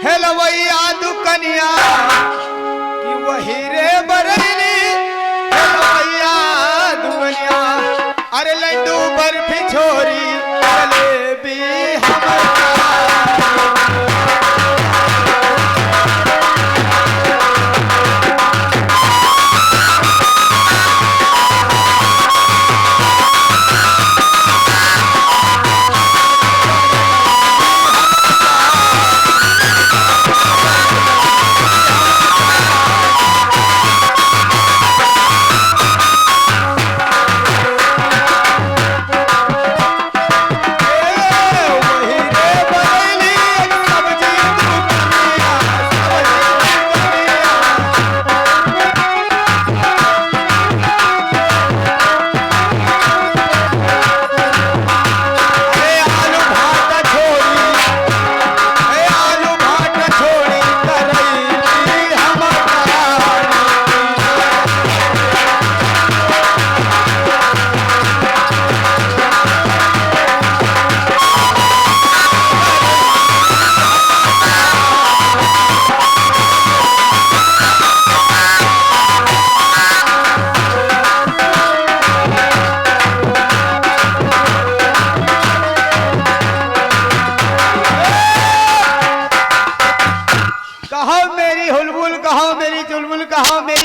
हेलवैया दुकनिया कि वही रे बरेली हेलवैया दुकनिया अरे लड्डू बर्फी छोरी जलेबी हमारा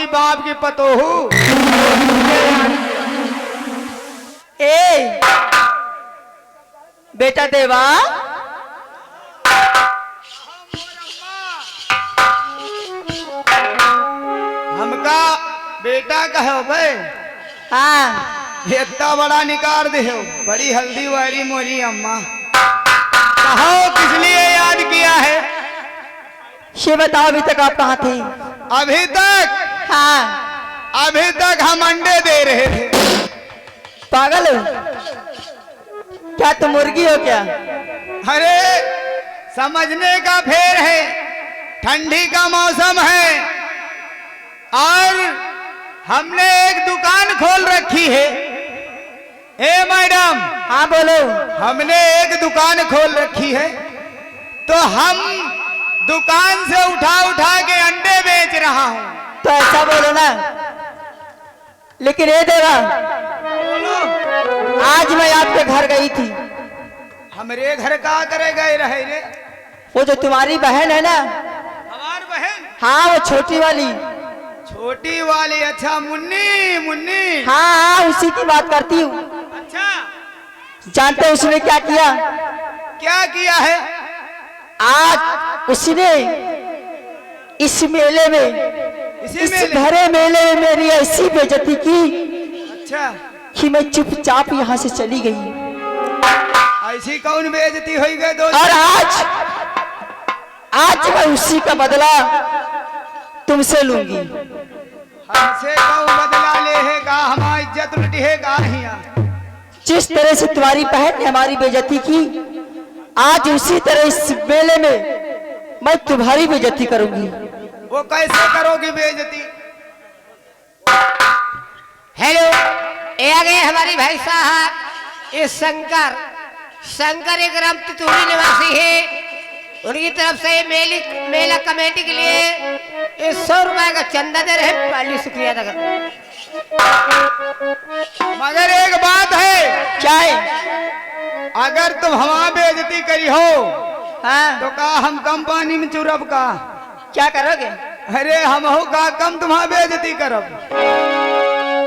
बाप की पतोहू ए बेटा देवा हमका बेटा कहो भाई। हाँ इतना बड़ा निकार दे हो बड़ी हल्दी वाली मोरी अम्मा कहो किस लिए याद किया है? ये बताओ अभी तक आप कहाँ थे? अभी तक हाँ अभी तक हम अंडे दे रहे थे। पागल हो क्या? तुम मुर्गी हो क्या? अरे समझने का फेर है, ठंडी का मौसम है और हमने एक दुकान खोल रखी है। ए मैडम। हाँ बोलो। हमने एक दुकान खोल रखी है तो हम दुकान से उठा उठा के अंडे बेच रहा हूँ। तो ऐसा बोलो ना। लेकिन ये देवा आज मैं आपके घर गई थी। हमरे घर का करे गए रहे रे? वो जो तुम्हारी बहन है ना। हमारी बहन? हाँ वो छोटी वाली। छोटी वाली? अच्छा मुन्नी मुन्नी। हाँ हाँ उसी की बात करती हूँ। अच्छा जानते हो उसने क्या किया? क्या किया है? आज उसने इस मेले में इस भरे मेले में मेरी ऐसी बेइज्जती की। अच्छा कि मैं चुपचाप यहाँ से चली गई। ऐसी कौन बेइज्जती हुई गई दोस्त? और आज मैं उसी का बदला तुमसे लूंगी। हमसे कौन बदला ले है का? हमारी इज्जत लुटी है का? जिस तरह से तुम्हारी बहन ने हमारी बेइज्जती की आज उसी तरह इस मेले में मैं तुम्हारी बेइज्जती करूंगी। वो कैसे करोगी बेइज्जती? हेलो, ये आ गए हमारी भाई साहब। ये शंकर एक ग्राम तितुरी निवासी है। उनकी तरफ से मेला कमेटी के लिए 100 रुपए का चंदा दे रहे हैं। पहले शुक्रिया अदा करते। मगर एक बात है। क्या है? अगर तुम हमारी बेइज्जती करी हो हाँ तो का हम कम पानी में चुरब का? क्या करोगे? अरे हम हो का कम तुम्हारी बेइज्जती करब?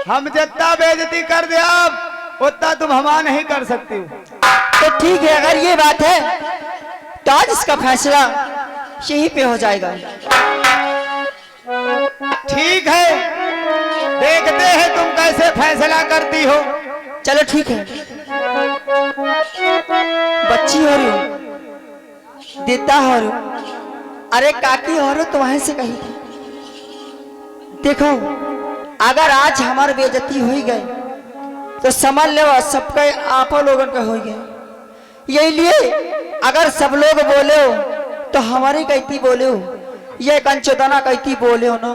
हम जितना बेइज्जती कर दे आप उतना तुम हमारा नहीं कर सकती हो। तो ठीक है अगर ये बात है तो आज इसका फैसला यहीं पे हो जाएगा। ठीक है देखते हैं तुम कैसे फैसला करती हो। चलो ठीक है। बच्ची हो रही हो, देता हो रही हो, अरे काकी हो रही हो तो वहां से कही थी। देखो अगर आज हमारी बेइज्जती हो ही गई तो समझ लो सबके आप लोगों का हो गए। यही लिए अगर सब लोग बोले हो तो हमारी कहती बोले हो, ये कंचोदाना कहती बोले हो ना।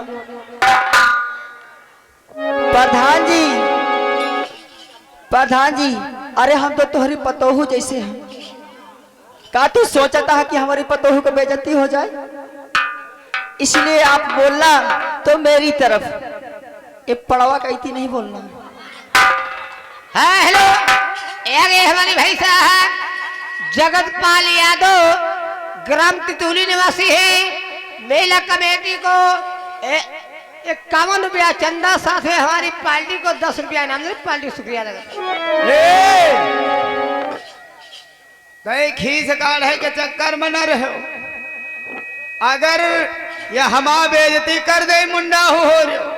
प्रधान जी अरे हम तो तुम्हारी पतोहू जैसे हैं। का तू सोचता है कि हमारी पतोहू को बेइज्जती हो जाए? इसलिए आप बोलना तो मेरी तरफ, ये पड़वा कहती नहीं बोलना। हाँ हेलो, ये हमारी भाई साहब जगतपाल यादव ग्राम तितुली निवासी है। मेला कमेटी को 51 रुपया चंदा, साथ में हमारी पार्टी को 10 रुपया इनाम दे। पार्टी शुक्रिया लगा। कई खींच काढ़े के चक्कर में न रहो। अगर ये हमा बेइज्जती कर दे मुंडा हो रहे हो,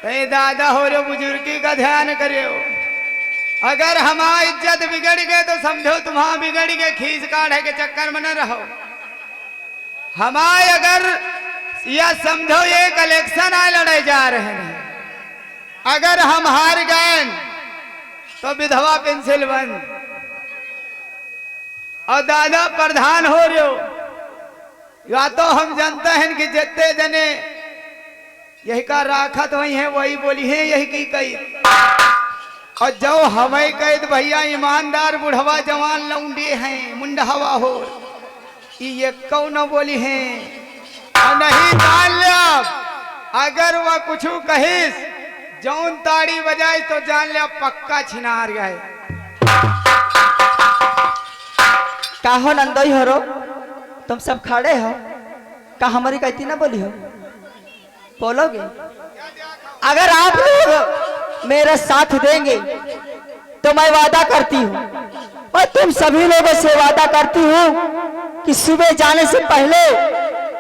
कहीं दादा हो रहे हो, बुजुर्गी का ध्यान करियो। अगर हमारा इज्जत बिगड़ गए तो समझो तुम्हारा बिगड़ गए। खींच काढ़े के चक्कर में न रहो। हमारे अगर यह समझो ये इलेक्शन आए लड़े जा रहे हैं, अगर हम हार गए तो विधवा पेंशन बंद और दादा प्रधान हो रहे हो। या तो हम जानते हैं कि जितने जने यही का राखत वही है वही बोली है यही की कही। और जो हमें कैद भैया ईमानदार बुढ़वा जवान लौंडे हैं मुंडहवा हो, ये कौन बोली है और नहीं जान लिया। अगर वह कुछ कहिस जौन ताड़ी बजाए तो जान लिया पक्का छिनार गए। काहो नंदोई हो रो, तुम सब खड़े हो, का हमारी कहती ना बोली हो? बोलोगे? अगर आप लोग मेरा साथ देंगे तो मैं वादा करती हूँ और तुम सभी लोगों से वादा करती हूँ कि सुबह जाने से पहले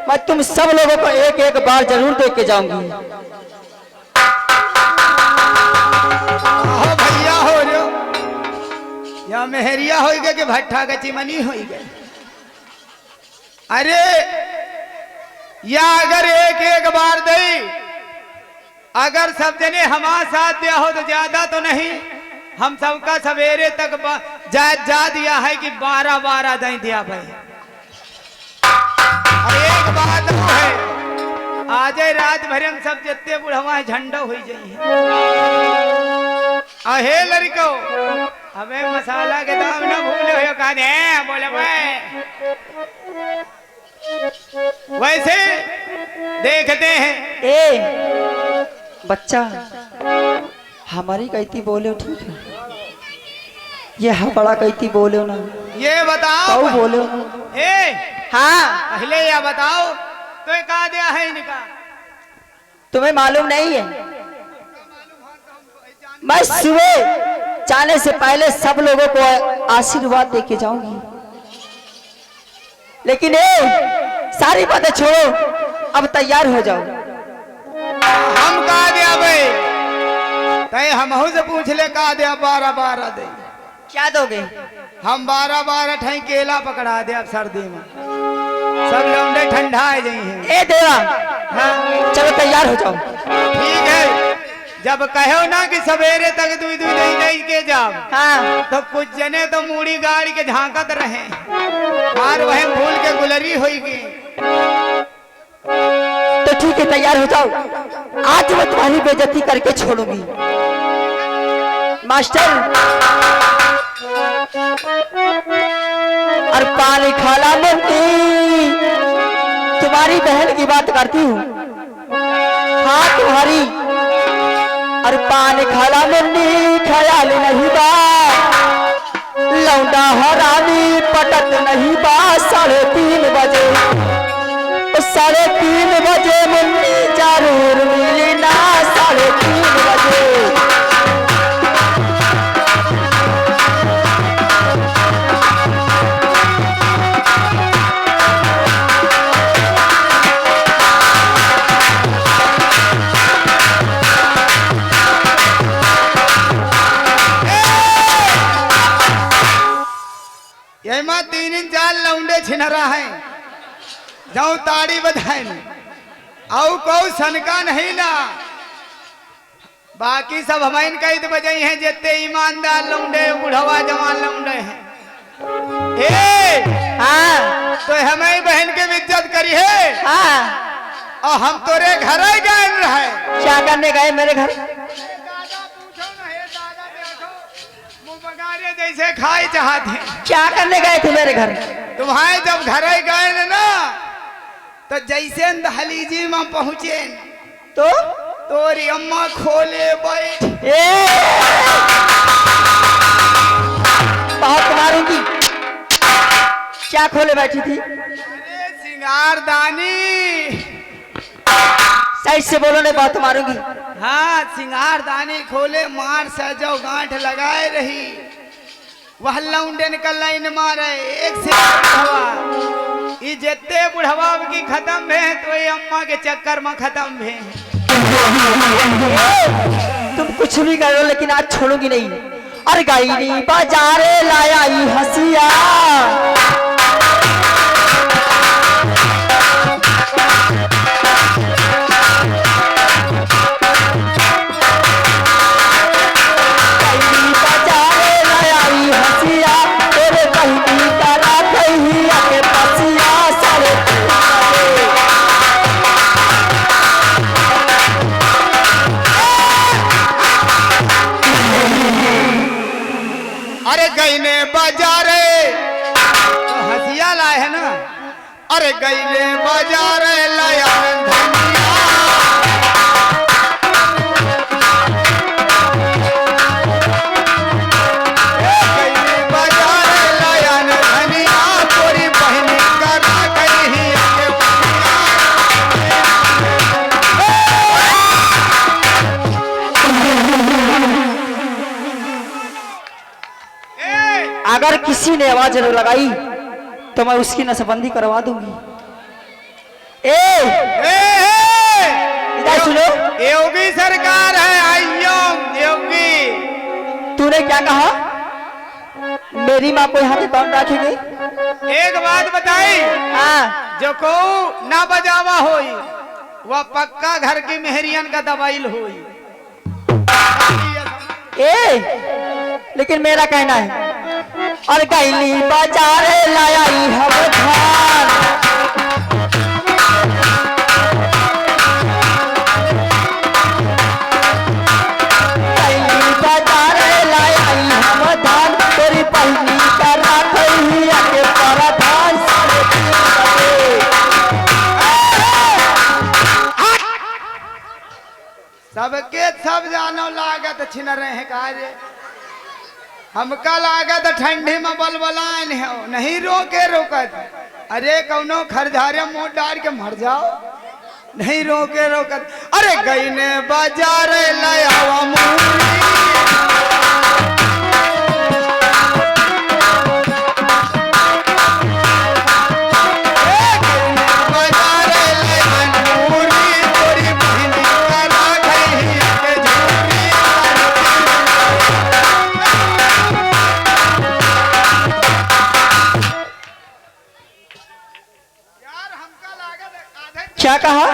मैं तुम सब लोगों को एक एक बार जरूर देख के जाऊंगी। भैया हो रहे हो या मेहरिया हो गए कि भट्ठा का चिमनी हो गए। अरे या अगर एक एक बार दे, अगर सब जने हमारा साथ दिया हो तो ज्यादा तो नहीं, हम सबका सवेरे तक जा दिया है कि 12-12 दे दिया भाई। और एक बात है, आज रात भर हम सब जितने बुढ़वा झंडा हो जाइए। अहे लड़को हमें मसाला के दाम ना भूले हो कहने बोले भाई। वैसे देखते हैं ए बच्चा, हमारी कहती बोले ठीक है, ये हपड़ा कहती बोले ना, ये बताओ तो बोले ना। ए हाँ पहले यह बताओ तो कहा दिया है इनका? तुम्हें मालूम नहीं है? मैं सुबह जाने से पहले सब लोगों को आशीर्वाद दे के जाऊंगी। लेकिन सारी बातें छोड़ो, अब तैयार हो जाओ। हम कहा दिया भाई, तय हम से पूछ ले कहा दिया 12-12 दे। क्या दोगे? हम 12-12 ठई केला पकड़ा दे। अब सर्दी में सब लौंडे ठंडा आ जाइए। ए देवा, हाँ? चलो तैयार हो जाओ। ठीक है, जब कहो ना कि सवेरे तक दूध नहीं के जाओ, हाँ तो कुछ जने तो मूड़ी गाड़ी के झांकत रहे और वह फूल के गुलरी होगी। तो ठीक है, तैयार हो जाओ। आज मैं तुम्हारी बेइज्जती करके छोड़ूंगी। मास्टर और पानी खाला मुन्नी, तुम्हारी बहन की बात करती हूँ। हाँ तुम्हारी और पानी खाला मुन्नी, ख्याल नहीं बा लौंडा हरामी पटक नहीं बा। 3:30 बजे 3:30 बजे मुन्नी जरूर मिली ना। 3:30 बजे यही 3-4 लौंडे छिनरा है जाऊं ताड़ी बधाए औ को सनका नहीं ना। बाकी सब हमाइन कैद बजाई हैं जितने ईमानदार लौंडे बुढ़वा जवान लौंडे हैं। हाँ तो हमें बहन के इज्जत करी है। हाँ, और हम तोरे घर ही गए रहे। क्या करने गए मेरे घर? दादा पूछो ना, हे दादा देखो मुंह बगारे कैसे खाए चाहते हैं। क्या करने गए थे मेरे घर? तुम्हारे जब घर गए ना तो जैसे दहलीजी में पहुंचे तो तोरी अम्मा खोले बैठ। बहुत मारूंगी। क्या खोले बैठी थी? अरे सिंगारदानी। साइड से बोलो, नहीं बहुत मारूंगी। हाँ सिंगारदानी खोले मार सजो गांठ लगाए रही। वह लौंडे निकल लाइन मारे एक से बुढ़वा। ये जितने बुढ़वा की खत्म है तो ये अम्मा के चक्कर में खत्म है। तुम कुछ भी करो लेकिन आज छोड़ूंगी नहीं। अरे गईनी बाजारे लाया हसिया, अरे गईने बाजारे तो हसिया लाए है ना। अरे गईने बाजारे लाया धनिया। गईने बाजारे लाया धनिया तोरी बहनी करा गई आगे अगर किसी ने आवाज लगाई तो मैं उसकी नसबंदी करवा दूंगी। इधर सुनो, योगी सरकार है। आइयो योगी। तूने क्या कहा? मेरी माँ को यहाँ पे कौन रखेगी? एक बात बताई, हाँ जो को ना बजावा होई वह पक्का घर की मेहरियन का दबाइल होई। लेकिन मेरा कहना है, और गईली बाजारे लाया हम धान। गईली बाजारे लाया हम धान तोरी पहली का राखी आके परधान। सबके सब जानो लागत छिन रहे कार्य। हमका लागत ठंडी में बलबलान है नहीं रोके रोकत। अरे कौनो खरझारे मुंह डाल के मर जाओ नहीं रोके रोकत। अरे गईने बाजारे लाया मूली। क्या कहा?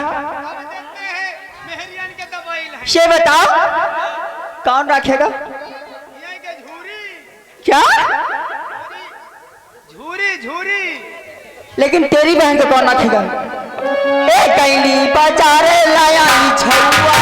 ये बताओ कौन रखेगा? क्या? झूरी झूरी। लेकिन तेरी बहन को कौन रखेगा? ए कैली बाजारे लाया छुआ।